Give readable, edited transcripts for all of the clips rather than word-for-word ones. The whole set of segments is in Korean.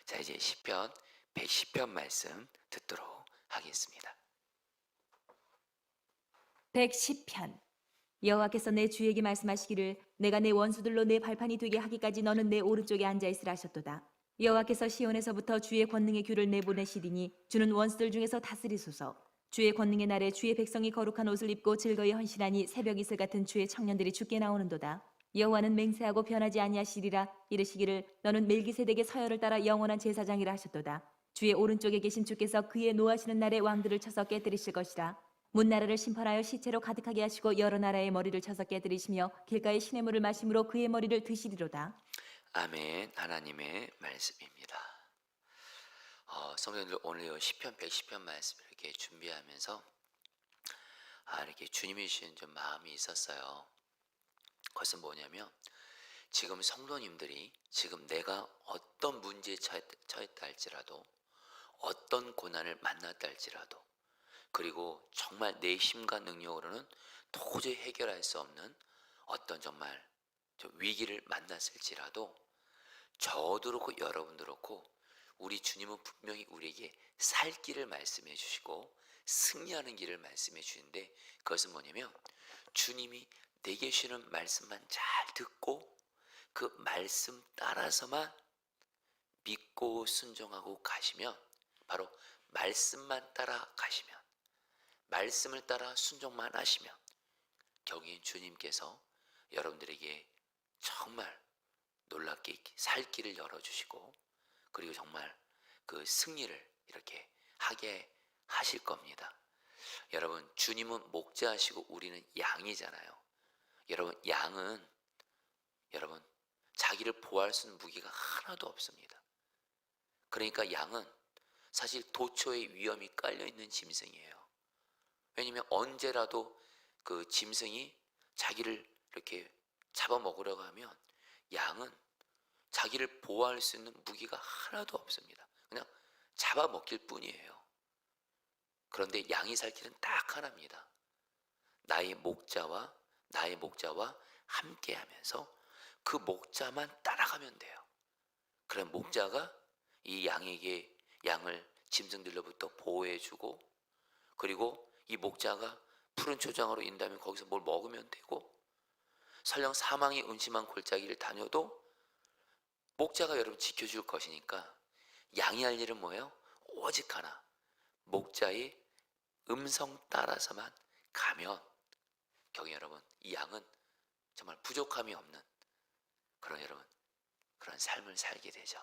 자, 이제 시편 110편 말씀 듣도록 하겠습니다. 110편. 여호와께서 내 주에게 말씀하시기를 내가 내 원수들로 내 발판이 되게 하기까지 너는 내 오른쪽에 앉아 있으라 하셨도다. 여호와께서 시온에서부터 주의 권능의 규를 내보내시리니 주는 원수들 중에서 다스리소서. 주의 권능의 날에 주의 백성이 거룩한 옷을 입고 즐거이 헌신하니 새벽 이슬 같은 주의 청년들이 주께 나오는도다. 여호와는 맹세하고 변하지 아니하시리라. 이르시기를 너는 멜기세덱의 서열을 따라 영원한 제사장이라 하셨도다. 주의 오른쪽에 계신 주께서 그의 노하시는 날에 왕들을 쳐서 깨뜨리실 것이라. 문나라를 심판하여 시체로 가득하게 하시고 여러 나라의 머리를 쳐서 깨뜨리시며 길가의 시냇물을 마심으로 그의 머리를 드시리로다. 아멘. 하나님의 말씀입니다. 성도님들, 오늘 시편 110편 말씀 이렇게 준비하면서 이렇게 주님이 주신 좀 마음이 있었어요. 그것은 뭐냐면 지금 성도님들이 지금 내가 어떤 문제에 처했다 할지라도 어떤 고난을 만났다 할지라도 그리고 정말 내 힘과 능력으로는 도저히 해결할 수 없는 어떤 정말 좀 위기를 만났을지라도 저도 그렇고 여러분도 그렇고 우리 주님은 분명히 우리에게 살 길을 말씀해 주시고 승리하는 길을 말씀해 주시는데, 그것은 뭐냐면 주님이 내게 주시는 말씀만 잘 듣고 그 말씀 따라서만 믿고 순종하고 가시면, 바로 말씀만 따라 가시면, 말씀을 따라 순종만 하시면 결국엔 주님께서 여러분들에게 정말 놀랍게 살 길을 열어주시고 그리고 정말 그 승리를 이렇게 하게 하실 겁니다. 여러분, 주님은 목자시고 우리는 양이잖아요. 여러분, 양은 여러분 자기를 보호할 수 있는 무기가 하나도 없습니다. 그러니까 양은 사실 도처에 위험이 깔려있는 짐승이에요. 왜냐면 언제라도 그 짐승이 자기를 이렇게 잡아먹으려고 하면 양은 자기를 보호할 수 있는 무기가 하나도 없습니다. 그냥 잡아먹힐 뿐이에요. 그런데 양이 살 길은 딱 하나입니다. 나의 목자와 함께 하면서 그 목자만 따라가면 돼요. 그럼 목자가 이 양을 짐승들로부터 보호해주고, 그리고 이 목자가 푸른 초장으로 인다면 거기서 뭘 먹으면 되고, 설령 사망이 음침한 골짜기를 다녀도 목자가 여러분 지켜줄 것이니까 양이 할 일은 뭐예요? 오직 하나, 목자의 음성 따라서만 가면 경희 여러분, 이 양은 정말 부족함이 없는 그런 여러분 그런 삶을 살게 되죠.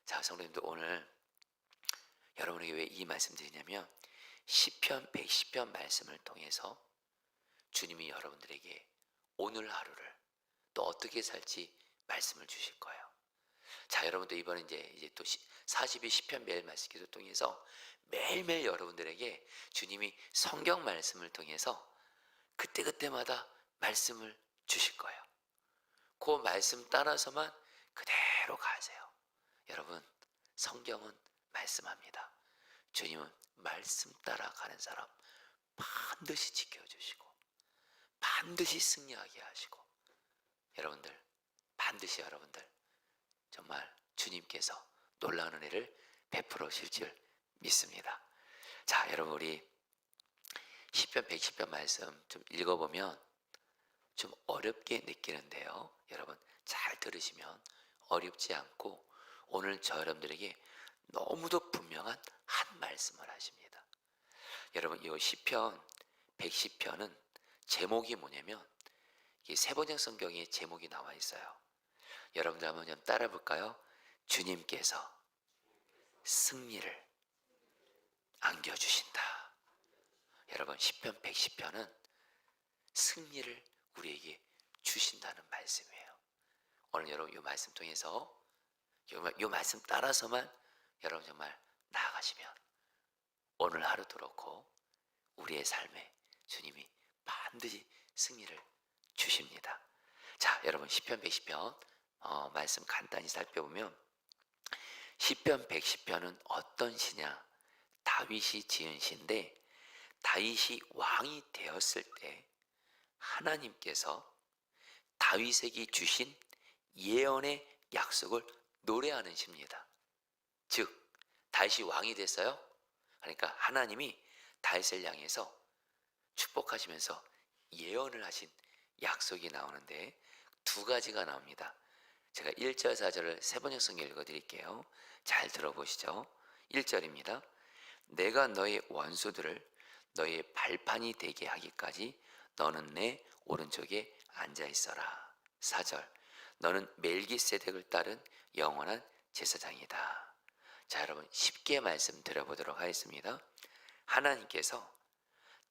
자, 성도님들, 오늘 여러분에게 왜 이 말씀 드리냐면 시편 110편 말씀을 통해서 주님이 여러분들에게 오늘 하루를 또 어떻게 살지 말씀을 주실 거예요. 자, 여러분들 이번에 이제 또 40일 시편 매일 말씀 기도 통해서 매일매일 여러분들에게 주님이 성경 말씀을 통해서 그때그때마다 말씀을 주실 거예요. 그 말씀 따라서만 그대로 가세요. 여러분, 성경은 말씀합니다. 주님은 말씀 따라가는 사람 반드시 지켜주시고 반드시 승리하게 하시고, 여러분들 반드시 여러분들 정말 주님께서 놀라운 은혜를 베풀으실 줄 믿습니다. 자, 여러분, 우리 시편 110편 말씀 좀 읽어보면 좀 어렵게 느끼는데요, 여러분 잘 들으시면 어렵지 않고 오늘 저 여러분들에게 너무도 분명한 한 말씀을 하십니다. 여러분, 이 시편 110편은 제목이 뭐냐면 이 세번역 성경에 제목이 나와 있어요. 여러분들 한번 좀 따라 볼까요? 주님께서 승리를 안겨주신다. 여러분, 시편 110편은 승리를 우리에게 주신다는 말씀이에요. 오늘 여러분 이 말씀 통해서 이 말씀 따라서만 여러분 정말 나아가시면 오늘 하루도 그렇고 우리의 삶에 주님이 반드시 승리를 주십니다. 자, 여러분 시편 110편 말씀 간단히 살펴보면 시편 110편은 어떤 시냐? 다윗이 지은 시인데, 다윗이 왕이 되었을 때 하나님께서 다윗에게 주신 예언의 약속을 노래하는 시입니다. 즉 다윗이 왕이 됐어요. 그러니까 하나님이 다윗을 향해서 축복하시면서 예언을 하신 약속이 나오는데 두 가지가 나옵니다. 제가 1절 4절을 세 번역 성경 읽어드릴게요. 잘 들어보시죠. 1절입니다. 내가 너의 원수들을 너의 발판이 되게 하기까지 너는 내 오른쪽에 앉아 있어라. 4절 너는 멜기세덱을 따른 영원한 제사장이다. 자, 여러분 쉽게 말씀 드려보도록 하겠습니다. 하나님께서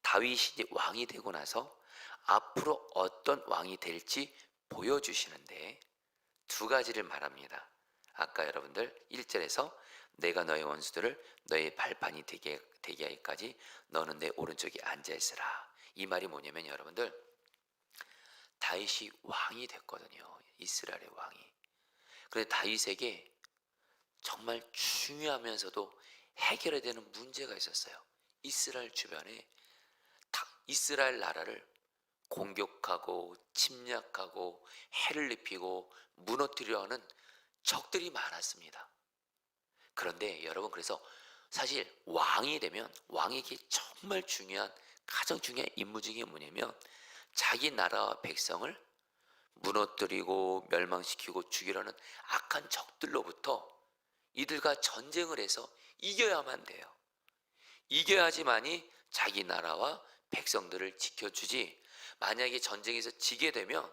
다윗이 왕이 되고 나서 앞으로 어떤 왕이 될지 보여주시는데 두 가지를 말합니다. 아까 여러분들 1절에서 내가 너의 원수들을 너의 발판이 되게 하기까지 너는 내 오른쪽에 앉아 있으라. 이 말이 뭐냐면 여러분들 다윗이 왕이 됐거든요. 이스라엘의 왕이. 그런데 다윗에게 정말 중요하면서도 해결해야 되는 문제가 있었어요. 이스라엘 주변에 이스라엘 나라를 공격하고 침략하고 해를 입히고 무너뜨려 하는 적들이 많았습니다. 그런데 여러분 그래서 사실 왕이 되면 왕에게 정말 중요한 가장 중요한 임무 중에 뭐냐면 자기 나라와 백성을 무너뜨리고 멸망시키고 죽이려는 악한 적들로부터 이들과 전쟁을 해서 이겨야만 돼요. 이겨야지만이 자기 나라와 백성들을 지켜주지, 만약에 전쟁에서 지게 되면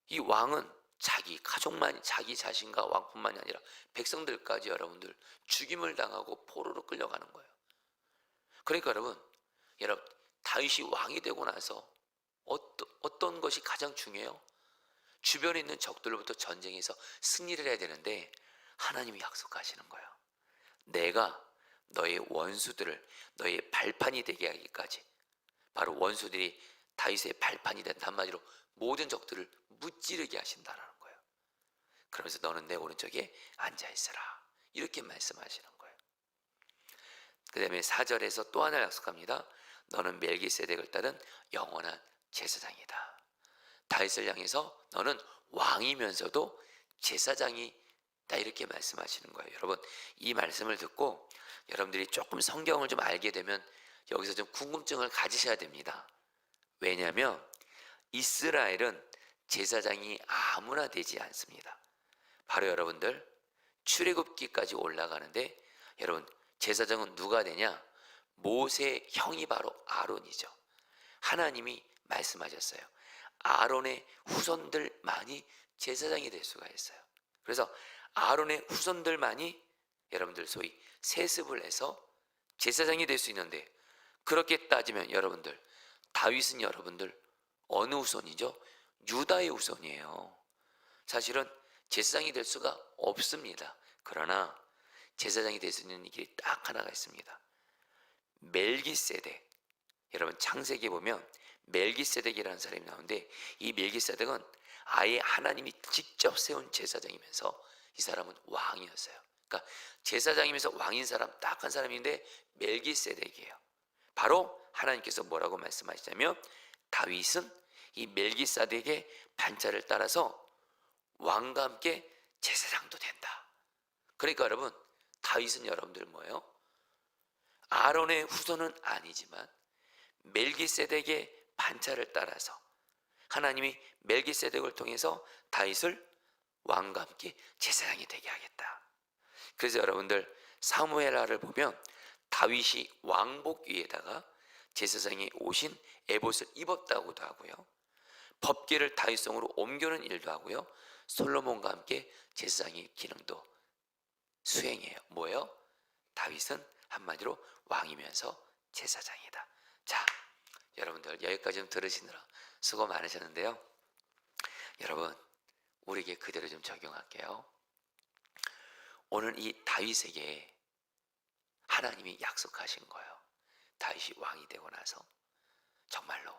이 왕은 자기 가족만, 자기 자신과 왕뿐만이 아니라 백성들까지 여러분들 죽임을 당하고 포로로 끌려가는 거예요. 그러니까 여러분 다윗이 왕이 되고 나서 어떤 것이 가장 중요해요? 주변에 있는 적들로부터 전쟁에서 승리를 해야 되는데 하나님이 약속하시는 거예요. 내가 너의 원수들을 너의 발판이 되게 하기까지, 바로 원수들이 다윗의 발판이 된다. 한마디로 모든 적들을 무찌르게 하신다는 거예요. 그러면서 너는 내 오른쪽에 앉아있으라, 이렇게 말씀하시는 거예요. 그 다음에 4절에서 또 하나 약속합니다. 너는 멜기세덱을 따른 영원한 제사장이다. 다윗을 향해서 너는 왕이면서도 제사장이다, 이렇게 말씀하시는 거예요. 여러분 이 말씀을 듣고 여러분들이 조금 성경을 좀 알게 되면 여기서 좀 궁금증을 가지셔야 됩니다. 왜냐하면 이스라엘은 제사장이 아무나 되지 않습니다. 바로 여러분들 출애굽기까지 올라가는데 여러분 제사장은 누가 되냐? 모세의 형이 바로 아론이죠. 하나님이 말씀하셨어요. 아론의 후손들만이 제사장이 될 수가 있어요. 그래서 아론의 후손들만이 여러분들 소위 세습을 해서 제사장이 될 수 있는데, 그렇게 따지면 여러분들 다윗은 여러분들 어느 후손이죠? 유다의 후손이에요. 사실은 제사장이 될 수가 없습니다. 그러나 제사장이 될 수 있는 길이 딱 하나가 있습니다. 멜기세덱. 여러분 창세기 보면 멜기세덱이라는 사람이 나오는데 이 멜기세덱은 아예 하나님이 직접 세운 제사장이면서 이 사람은 왕이었어요. 그러니까 제사장이면서 왕인 사람 딱 한 사람인데 멜기세덱이에요. 바로 하나님께서 뭐라고 말씀하시냐면 다윗은 이 멜기세덱의 반차를 따라서 왕과 함께 제사장도 된다. 그러니까 여러분 다윗은 여러분들 뭐예요? 아론의 후손은 아니지만 멜기세덱의 반차를 따라서 하나님이 멜기세덱을 통해서 다윗을 왕과 함께 제사장이 되게 하겠다. 그래서 여러분들 사무엘하를 보면 다윗이 왕복 위에다가 제사장이 오신 에봇을 입었다고도 하고요, 법궤를 다윗성으로 옮겨는 일도 하고요, 솔로몬과 함께 제사장의 기능도 수행해요. 뭐예요? 다윗은 한마디로 왕이면서 제사장이다. 자, 여러분들 여기까지 좀 들으시느라 수고 많으셨는데요. 여러분 우리에게 그대로 좀 적용할게요. 오늘 이 다윗에게 하나님이 약속하신 거예요. 다윗이 왕이 되고 나서 정말로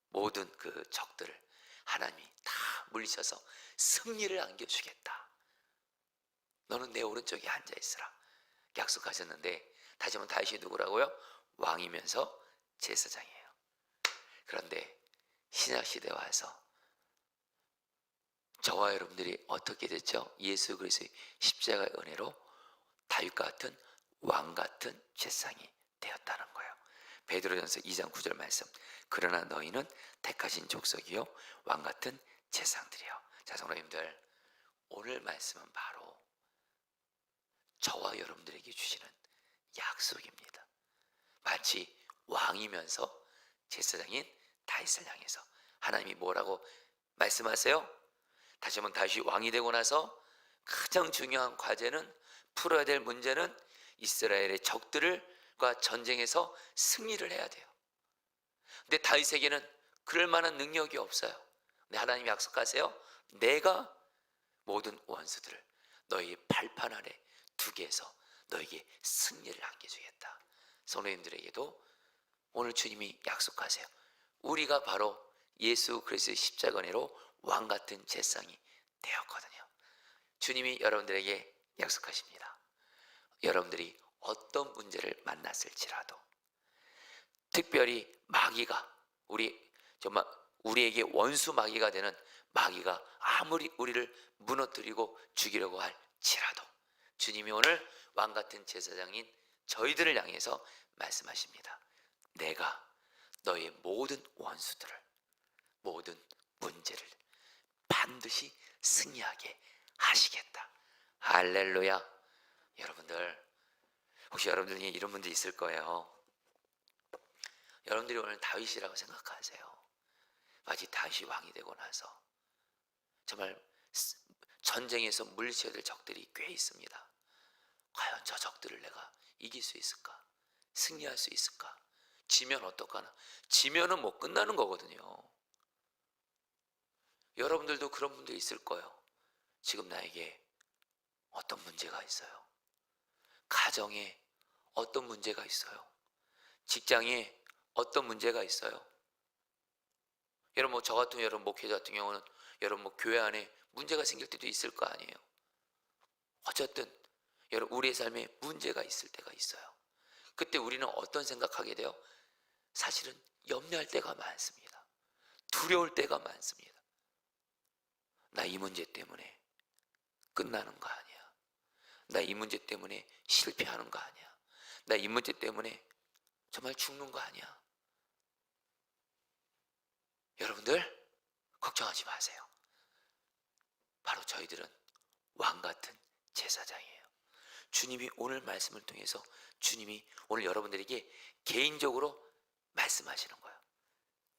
모든 그 적들을 하나님이 다 물리쳐서 승리를 안겨주겠다. 너는 내 오른쪽에 앉아있으라 약속하셨는데, 다시 한번 다윗이 누구라고요? 왕이면서 제사장이에요. 그런데 신약시대에 와서 저와 여러분들이 어떻게 됐죠? 예수 그리스도의 십자가의 은혜로 다윗과 같은 왕 같은 제사장이 되었다는 거예요. 베드로전서 2장 9절 말씀. 그러나 너희는 택하신 족속이요 왕 같은 제사장들이요. 자, 성도님들, 오늘 말씀은 바로 저와 여러분들에게 주시는 약속입니다. 마치 왕이면서 제사장인 다윗을 향해서 하나님이 뭐라고 말씀하세요? 다시 한번 다윗이 왕이 되고 나서 가장 중요한 과제는, 풀어야 될 문제는 이스라엘의 적들과 전쟁에서 승리를 해야 돼요. 근데 다윗에게는 그럴 만한 능력이 없어요. 근데 하나님이 약속하세요. 내가 모든 원수들을 너희 발판 아래 두게 해서 너에게 승리를 안겨주겠다. 성도님들에게도 오늘 주님이 약속하세요. 우리가 바로 예수 그리스도의 십자가 은혜로 왕 같은 제사장이 되었거든요. 주님이 여러분들에게 약속하십니다. 여러분들이 어떤 문제를 만났을지라도, 특별히 마귀가 정말 우리에게 원수 마귀가 되는 마귀가 아무리 우리를 무너뜨리고 죽이려고 할지라도 주님이 오늘 왕 같은 제사장인 저희들을 향해서 말씀하십니다. 내가 너의 모든 원수들을, 모든 문제를 반드시 승리하게 하시겠다. 할렐루야. 여러분들, 혹시 여러분들 중에 이런 분들 있을 거예요. 여러분들이 오늘 다윗이라고 생각하세요. 마치 다윗이 왕이 되고 나서 정말 전쟁에서 물리쳐야 될 적들이 꽤 있습니다. 과연 저 적들을 내가 이길 수 있을까? 승리할 수 있을까? 지면 어떡하나? 지면은 뭐 끝나는 거거든요. 여러분들도 그런 분들 있을 거예요. 지금 나에게 어떤 문제가 있어요? 가정에 어떤 문제가 있어요? 직장에 어떤 문제가 있어요? 여러분, 저 같은 여러분 목회자 같은 경우는 여러분 교회 안에 문제가 생길 때도 있을 거 아니에요. 어쨌든 여러분 우리의 삶에 문제가 있을 때가 있어요. 그때 우리는 어떤 생각하게 돼요? 사실은 염려할 때가 많습니다. 두려울 때가 많습니다. 나 이 문제 때문에 끝나는 거 아니야. 나 이 문제 때문에 실패하는 거 아니야. 나 이 문제 때문에 정말 죽는 거 아니야. 여러분들 걱정하지 마세요. 바로 저희들은 왕 같은 제사장이에요. 주님이 오늘 말씀을 통해서 주님이 오늘 여러분들에게 개인적으로 말씀하시는 거예요.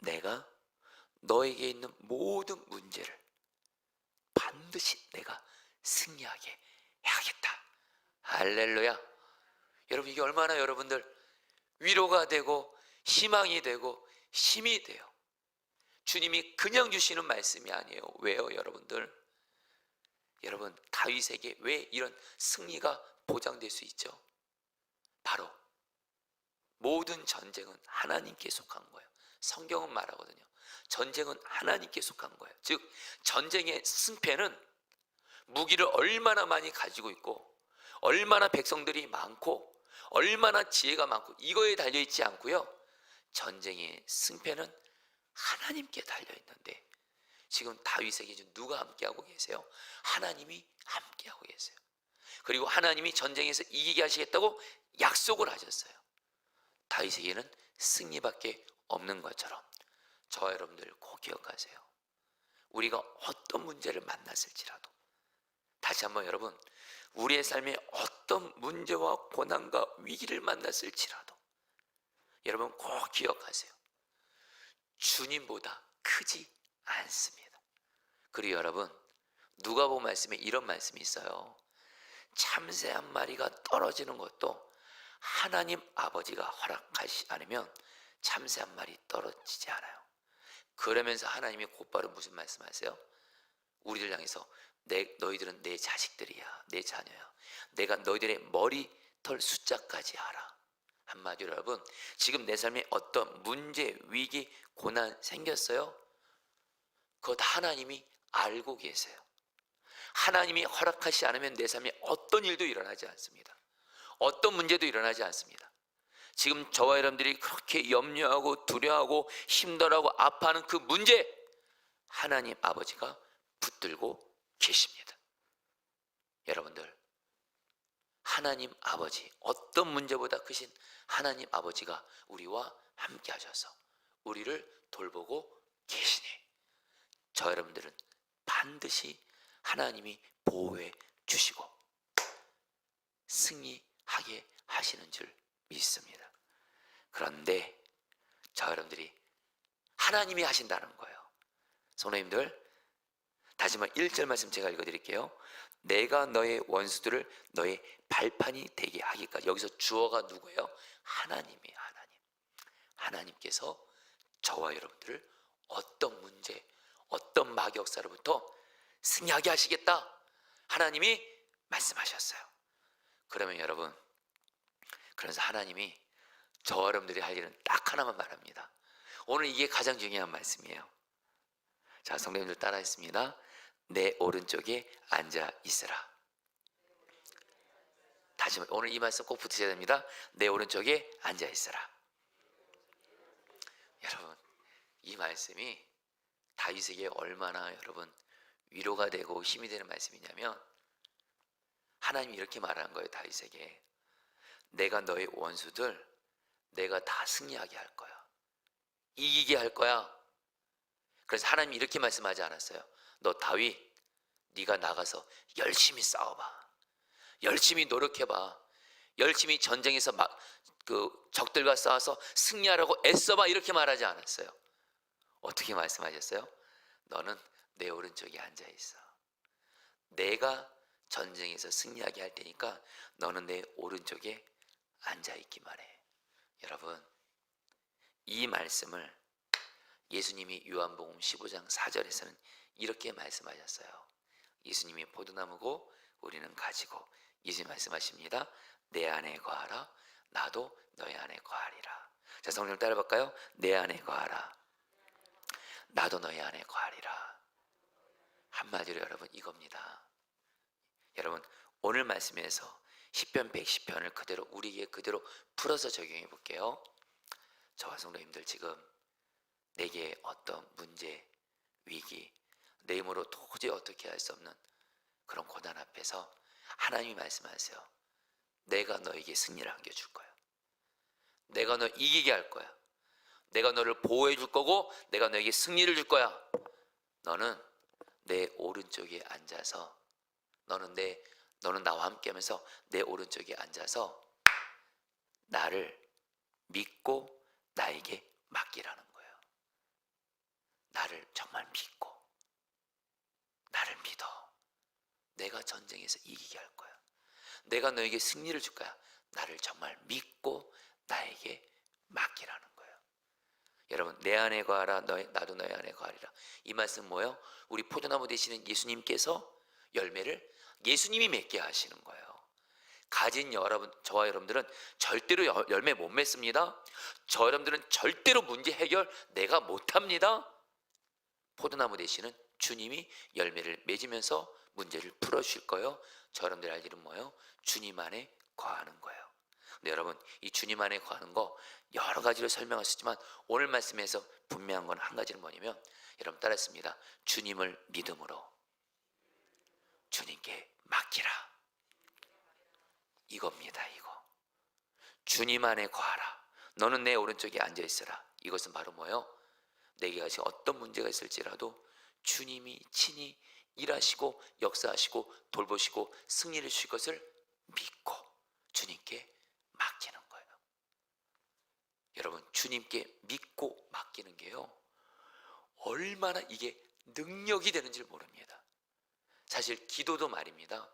내가 너에게 있는 모든 문제를 반드시 내가 승리하게 해야겠다. 할렐루야. 여러분, 이게 얼마나 여러분들 위로가 되고 희망이 되고 힘이 돼요. 주님이 그냥 주시는 말씀이 아니에요. 왜요, 여러분들? 여러분, 다윗에게 왜 이런 승리가 보장될 수 있죠? 바로 모든 전쟁은 하나님께 속한 거예요. 성경은 말하거든요. 전쟁은 하나님께 속한 거예요. 즉 전쟁의 승패는 무기를 얼마나 많이 가지고 있고 얼마나 백성들이 많고 얼마나 지혜가 많고 이거에 달려있지 않고요. 전쟁의 승패는 하나님께 달려있는데 지금 다윗에게 지금 누가 함께하고 계세요? 하나님이 함께하고 계세요. 그리고 하나님이 전쟁에서 이기게 하시겠다고 약속을 하셨어요. 다윗에게는 승리밖에 없는 것처럼 저와 여러분들 꼭 기억하세요. 우리가 어떤 문제를 만났을지라도 다시 한번 여러분, 우리의 삶에 어떤 문제와 고난과 위기를 만났을지라도 여러분 꼭 기억하세요. 주님보다 크지 않습니다. 그리고 여러분, 누가복음 말씀에 이런 말씀이 있어요. 참새 한 마리가 떨어지는 것도 하나님 아버지가 허락하시지 않으면 참새 한 마리 떨어지지 않아요. 그러면서 하나님이 곧바로 무슨 말씀하세요? 우리를 향해서 너희들은 내 자식들이야, 내 자녀야. 내가 너희들의 머리털 숫자까지 알아. 한마디로 여러분, 지금 내 삶에 어떤 문제, 위기, 고난 생겼어요? 그것 하나님이 알고 계세요. 하나님이 허락하시지 않으면 내 삶에 어떤 일도 일어나지 않습니다. 어떤 문제도 일어나지 않습니다. 지금 저와 여러분들이 그렇게 염려하고 두려워하고 힘들어하고 아파하는 그 문제, 하나님 아버지가 붙들고 계십니다. 여러분들, 하나님 아버지, 어떤 문제보다 크신 하나님 아버지가 우리와 함께 하셔서 우리를 돌보고 계시니 저 여러분들은 반드시 하나님이 보호해 주시고 승리하게 하시는 줄 믿습니다. 그런데 저 여러분들이 하나님이 하신다는 거예요. 성도님들, 다시 한번 1절 말씀 제가 읽어드릴게요. 내가 너의 원수들을 너의 발판이 되게 하기까지. 여기서 주어가 누구예요? 하나님이에요. 하나님께서 저와 여러분들을 어떤 문제, 어떤 막역사로부터 승리하게 하시겠다, 하나님이 말씀하셨어요. 그러면 여러분, 그래서 하나님이 저와 여러분들이 할 일은 딱 하나만 말합니다. 오늘 이게 가장 중요한 말씀이에요. 자, 성도님들 따라했습니다. 내 오른쪽에 앉아 있으라. 다시 오늘 이 말씀 꼭 붙으셔야 됩니다. 내 오른쪽에 앉아 있으라. 여러분, 이 말씀이 다윗에게 얼마나 여러분 위로가 되고 힘이 되는 말씀이냐면, 하나님이 이렇게 말하는 거예요. 다윗에게 내가 너의 원수들 내가 다 승리하게 할 거야. 이기게 할 거야. 그래서 하나님이 이렇게 말씀하지 않았어요. 너 다윗, 네가 나가서 열심히 싸워봐. 열심히 노력해봐. 열심히 전쟁에서 적들과 싸워서 승리하라고 애써봐. 이렇게 말하지 않았어요. 어떻게 말씀하셨어요? 너는 내 오른쪽에 앉아있어. 내가 전쟁에서 승리하게 할 테니까 너는 내 오른쪽에 앉아있기만 해. 여러분, 이 말씀을 예수님이 요한복음 15장 4절에서는 이렇게 말씀하셨어요. 예수님이 포도나무고 우리는 가지고, 예수님 말씀하십니다. 내 안에 거하라. 나도 너희 안에 거하리라. 자, 성령 따라볼까요? 내 안에 거하라. 나도 너희 안에 거하리라. 한마디로 여러분 이겁니다. 여러분, 오늘 말씀에서 시편 110편을 그대로 우리에게 그대로 풀어서 적용해 볼게요. 저와 성도님들, 지금 내게 어떤 문제, 위기, 내 힘으로 도저히 어떻게 할 수 없는 그런 고난 앞에서 하나님이 말씀하세요. 내가 너에게 승리를 안겨줄 거야. 내가 너 이기게 할 거야. 내가 너를 보호해 줄 거고 내가 너에게 승리를 줄 거야. 너는 내 오른쪽에 앉아서 너는 나와 함께 하면서 내 오른쪽에 앉아서 나를 믿고 나에게 맡기라는 거예요. 나를 정말 믿고 나를 믿어. 내가 전쟁에서 이기게 할 거야. 내가 너에게 승리를 줄 거야. 나를 정말 믿고 나에게 맡기라는 거예요. 여러분, 내 안에 거하라. 나도 너희 안에 거하리라. 이 말씀 뭐예요? 우리 포도나무 되시는 예수님께서 열매를 예수님이 맺게 하시는 거예요. 가진 저와 여러분들은 절대로 열매 못 맺습니다. 저 여러분들은 절대로 문제 해결 내가 못합니다. 포도나무 되시는 주님이 열매를 맺으면서 문제를 풀어주실 거예요. 저 여러분들 할 일은 뭐예요? 주님 안에 거하는 거예요. 근데 여러분, 이 주님 안에 거하는 거 여러 가지로 설명할 수 있지만 오늘 말씀에서 분명한 건 한 가지는 뭐냐면, 여러분 따라했습니다. 주님을 믿음으로 주님께 맡기라. 이겁니다. 이거 주님 안에 거하라. 너는 내 오른쪽에 앉아있으라. 이것은 바로 뭐예요? 내게 가진 어떤 문제가 있을지라도 주님이 친히 일하시고 역사하시고 돌보시고 승리를 주실 것을 믿고 주님께 맡기는 거예요. 여러분, 주님께 믿고 맡기는 게요, 얼마나 이게 능력이 되는지 모릅니다. 사실 기도도 말입니다.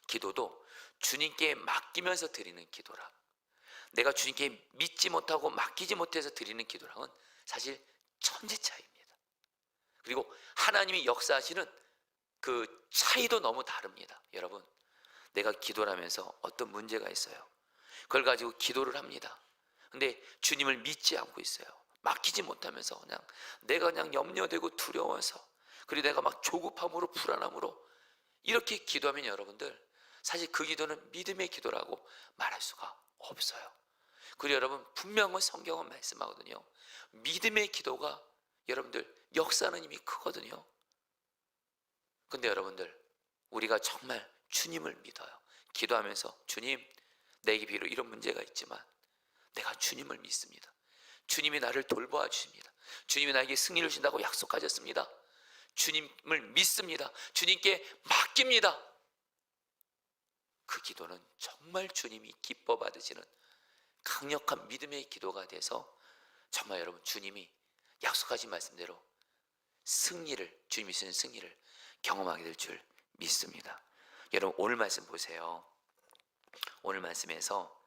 기도도 주님께 맡기면서 드리는 기도라, 내가 주님께 믿지 못하고 맡기지 못해서 드리는 기도랑은 사실 천지 차이입니다. 그리고 하나님이 역사하시는 그 차이도 너무 다릅니다. 여러분, 내가 기도를 하면서 어떤 문제가 있어요. 그걸 가지고 기도를 합니다. 근데 주님을 믿지 않고 있어요. 맡기지 못하면서 내가 그냥 염려되고 두려워서, 그리고 내가 막 조급함으로 불안함으로 이렇게 기도하면 여러분들, 사실 그 기도는 믿음의 기도라고 말할 수가 없어요. 그리고 여러분, 분명한 성경은 말씀하거든요. 믿음의 기도가 여러분들 역사는 이미 크거든요. 근데 여러분들, 우리가 정말 주님을 믿어요. 기도하면서 주님, 내게 비록 이런 문제가 있지만 내가 주님을 믿습니다. 주님이 나를 돌보아 주십니다. 주님이 나에게 승리를 주신다고 약속하셨습니다. 주님을 믿습니다. 주님께 맡깁니다. 그 기도는 정말 주님이 기뻐 받으시는 강력한 믿음의 기도가 돼서 정말 여러분, 주님이 약속하신 말씀대로 승리를, 주님이 주신 승리를 경험하게 될 줄 믿습니다. 여러분, 오늘 말씀 보세요. 오늘 말씀에서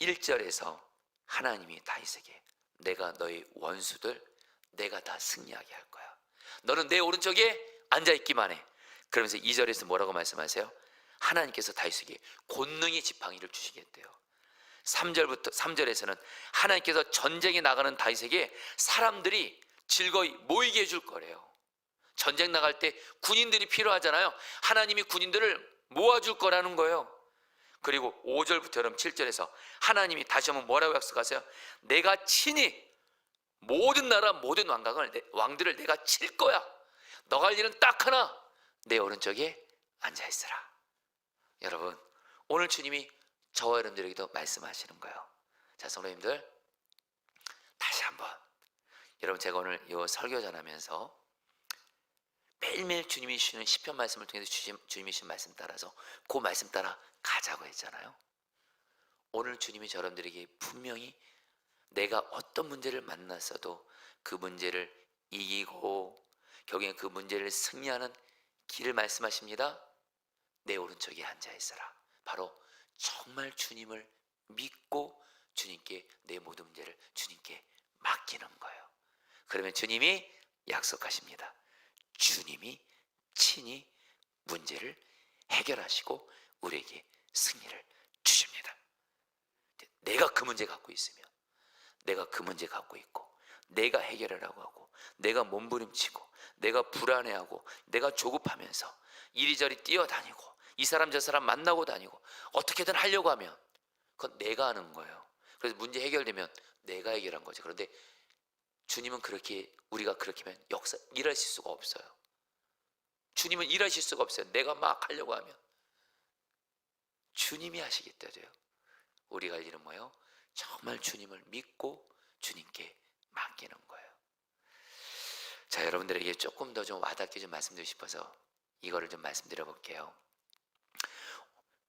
1절에서 하나님이 다윗에게 내가 너희 원수들 내가 다 승리하게 할 거야. 너는 내 오른쪽에 앉아있기만 해. 그러면서 2절에서 뭐라고 말씀하세요? 하나님께서 다윗에게 권능의 지팡이를 주시겠대요. 3절에서는 하나님께서 전쟁에 나가는 다윗에게 사람들이 즐거이 모이게 해줄 거래요. 전쟁 나갈 때 군인들이 필요하잖아요. 하나님이 군인들을 모아줄 거라는 거예요. 그리고 5절부터 여러분 7절에서 하나님이 다시 한번 뭐라고 약속하세요? 내가 친히 모든 나라 모든 왕들을 내가 칠 거야. 너가 할 일은 딱 하나, 내 오른쪽에 앉아있으라. 여러분, 오늘 주님이 저와 여러분들에게도 말씀하시는 거예요. 자, 성도님들, 다시 한번 여러분, 제가 오늘 이 설교 전하면서 매일매일 주님이 주시는 시편 말씀을 통해서 주님이 주신 말씀 따라서 그 말씀 따라 가자고 했잖아요. 오늘 주님이 여러분들에게 분명히 내가 어떤 문제를 만났어도 그 문제를 이기고 결국엔 그 문제를 승리하는 길을 말씀하십니다. 내 오른쪽에 앉아있어라. 바로 정말 주님을 믿고 주님께 내 모든 문제를 주님께 맡기는 거예요. 그러면 주님이 약속하십니다. 주님이 친히 문제를 해결하시고 우리에게 승리를 주십니다. 내가 그 문제 갖고 있으면, 내가 그 문제 갖고 있고, 내가 해결하라고 하고, 내가 몸부림치고, 내가 불안해하고, 내가 조급하면서 이리저리 뛰어다니고, 이 사람 저 사람 만나고 다니고 어떻게든 하려고 하면 그건 내가 하는 거예요. 그래서 문제 해결되면 내가 해결한 거죠. 그런데 주님은 우리가 그렇게 하면 일하실 수가 없어요. 주님은 일하실 수가 없어요. 내가 막 하려고 하면 주님이 하시겠다고요. 우리가 할 일은 뭐예요? 정말 주님을 믿고 주님께 맡기는 거예요. 자, 여러분들에게 조금 더 좀 와닿게 좀 말씀드리고 싶어서 이거를 좀 말씀드려 볼게요.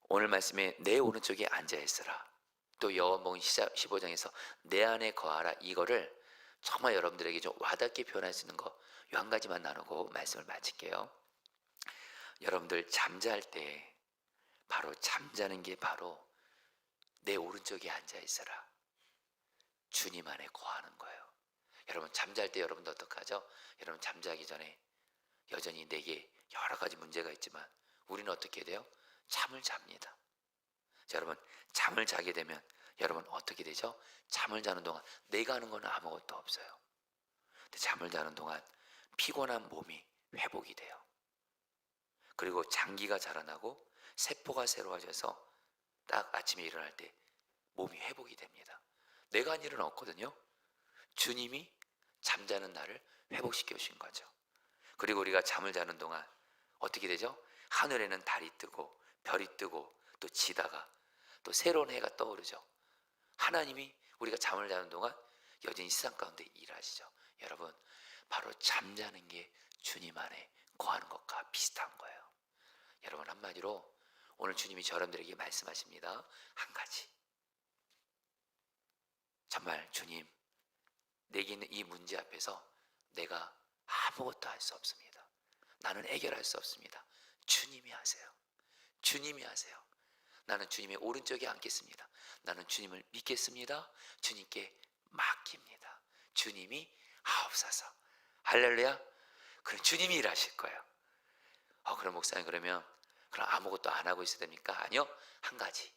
오늘 말씀에 내 오른쪽에 앉아있으라, 또 여호와복음 15장에서 내 안에 거하라, 이거를 정말 여러분들에게 좀 와닿게 표현할 수 있는 거 이 한 가지만 나누고 말씀을 마칠게요. 여러분들 잠잘 때 바로 잠자는 게 바로 내 오른쪽에 앉아있어라, 주님 안에 거하는 거예요. 여러분, 잠잘 때 여러분도 어떡하죠? 여러분, 잠자기 전에 여전히 내게 여러 가지 문제가 있지만 우리는 어떻게 돼요? 잠을 잡니다. 자, 여러분, 잠을 자게 되면 여러분 어떻게 되죠? 잠을 자는 동안 내가 하는 건 아무것도 없어요. 근데 잠을 자는 동안 피곤한 몸이 회복이 돼요. 그리고 장기가 자라나고 세포가 새로워져서 딱 아침에 일어날 때 몸이 회복이 됩니다. 내가 한 일은 없거든요. 주님이 잠자는 나를 회복시켜 주신 거죠. 그리고 우리가 잠을 자는 동안 어떻게 되죠? 하늘에는 달이 뜨고 별이 뜨고 또 지다가 또 새로운 해가 떠오르죠. 하나님이 우리가 잠을 자는 동안 여전히 세상 가운데 일하시죠. 여러분, 바로 잠자는 게 주님 안에 거하는 것과 비슷한 거예요. 여러분, 한마디로 오늘 주님이 여러분들에게 말씀하십니다. 한 가지, 정말 주님, 내게 있는 이 문제 앞에서 내가 아무것도 할 수 없습니다. 나는 해결할 수 없습니다. 주님이 하세요. 주님이 하세요. 나는 주님의 오른쪽에 앉겠습니다. 나는 주님을 믿겠습니다. 주님께 맡깁니다. 주님이 하옵소서. 할렐루야. 그럼 주님이 일하실 거예요. 그럼 목사님, 그러면 아무것도 안 하고 있어야 됩니까? 아니요. 한 가지,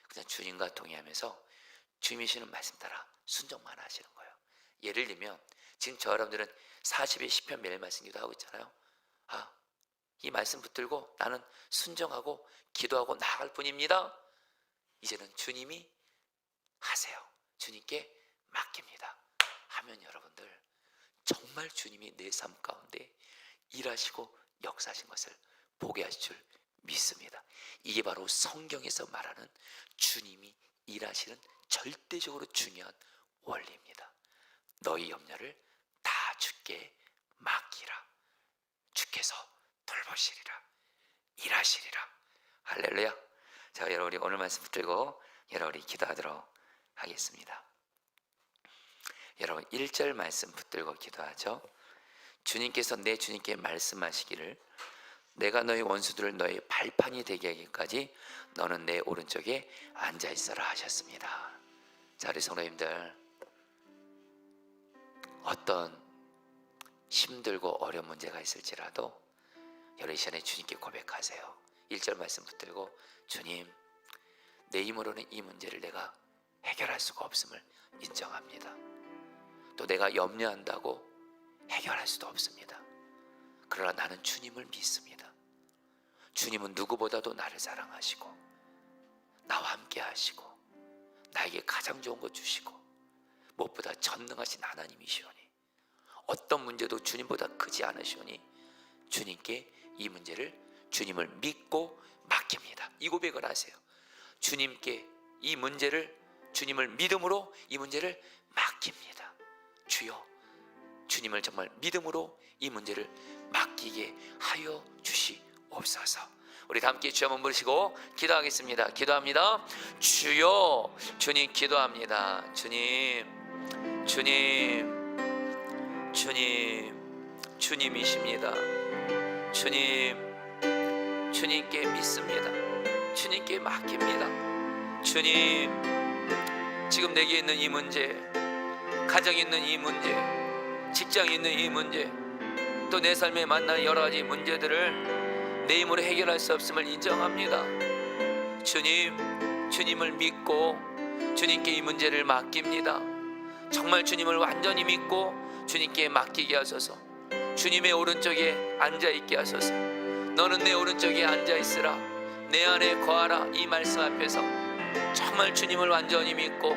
그냥 주님과 동의하면서 주님이 주시는 말씀 따라 순종만 하시는 거예요. 예를 들면 지금 저 여러분들은 40의 시편 매일 말씀 기도하고 있잖아요. 이 말씀 붙들고 나는 순종하고 기도하고 나아갈 뿐입니다. 이제는 주님이 하세요. 주님께 맡깁니다 하면 여러분들 정말 주님이 내 삶 가운데 일하시고 역사하신 것을 보게 하실 줄 믿습니다. 이게 바로 성경에서 말하는 주님이 일하시는 절대적으로 중요한 원리입니다. 너희 염려를 다 주께 맡기라. 주께서 돌보시리라. 일하시리라. 할렐루야. 자, 여러분 우리 오늘 말씀 붙들고 여러분 우리 기도하도록 하겠습니다. 여러분 1절 말씀 붙들고 기도하죠. 주님께서 내 주님께 말씀하시기를 내가 너희 원수들을 너희 발판이 되게 하기까지 너는 내 오른쪽에 앉아 있어라 하셨습니다. 자, 우리 성도님들, 어떤 힘들고 어려운 문제가 있을지라도 여러분 이 시간에 주님께 고백하세요. 1절 말씀 붙들고 주님, 내 힘으로는 이 문제를 내가 해결할 수가 없음을 인정합니다. 또 내가 염려한다고 해결할 수도 없습니다. 그러나 나는 주님을 믿습니다. 주님은 누구보다도 나를 사랑하시고 나와 함께 하시고 나에게 가장 좋은 것 주시고 무엇보다 전능하신 하나님이시오니 어떤 문제도 주님보다 크지 않으시오니 주님께 이 문제를 주님을 믿고 맡깁니다. 이 고백을 하세요. 주님께 이 문제를 주님을 믿음으로 이 문제를 맡깁니다. 주여, 주님을 정말 믿음으로 이 문제를 맡기게 하여 주시옵소서. 우리 다 함께 주 한번 부르시고 기도하겠습니다. 기도합니다. 주여, 주님 기도합니다. 주님, 주님, 주님, 주님이십니다. 주님, 주님께 믿습니다. 주님께 맡깁니다. 주님, 지금 내게 있는 이 문제, 가정에 있는 이 문제, 직장에 있는 이 문제, 또 내 삶에 만난 여러 가지 문제들을 내 힘으로 해결할 수 없음을 인정합니다. 주님, 주님을 믿고 주님께 이 문제를 맡깁니다. 정말 주님을 완전히 믿고 주님께 맡기게 하소서. 주님의 오른쪽에 앉아있게 하소서. 너는 내 오른쪽에 앉아있으라. 내 안에 거하라. 이 말씀 앞에서 정말 주님을 완전히 믿고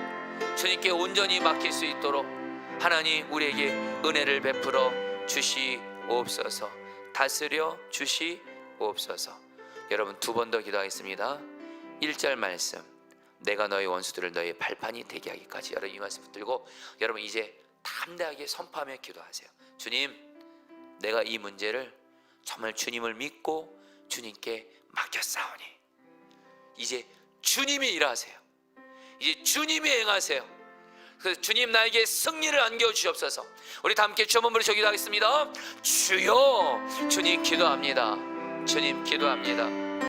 주님께 온전히 맡길 수 있도록 하나님 우리에게 은혜를 베풀어 주시옵소서. 다스려 주시옵소서. 여러분 두 번 더 기도하겠습니다. 1절 말씀, 내가 너희 원수들을 너희 발판이 되게 하기까지. 여러분 이 말씀 붙들고 여러분 이제 담대하게 선포하며 기도하세요. 주님, 내가 이 문제를 정말 주님을 믿고 주님께 맡겼사오니 이제 주님이 일하세요. 이제 주님이 행하세요. 그래서 주님 나에게 승리를 안겨주시옵소서. 우리 다 함께 주 한번 부르시고 기도하겠습니다. 주여, 주님 기도합니다. 주님 기도합니다.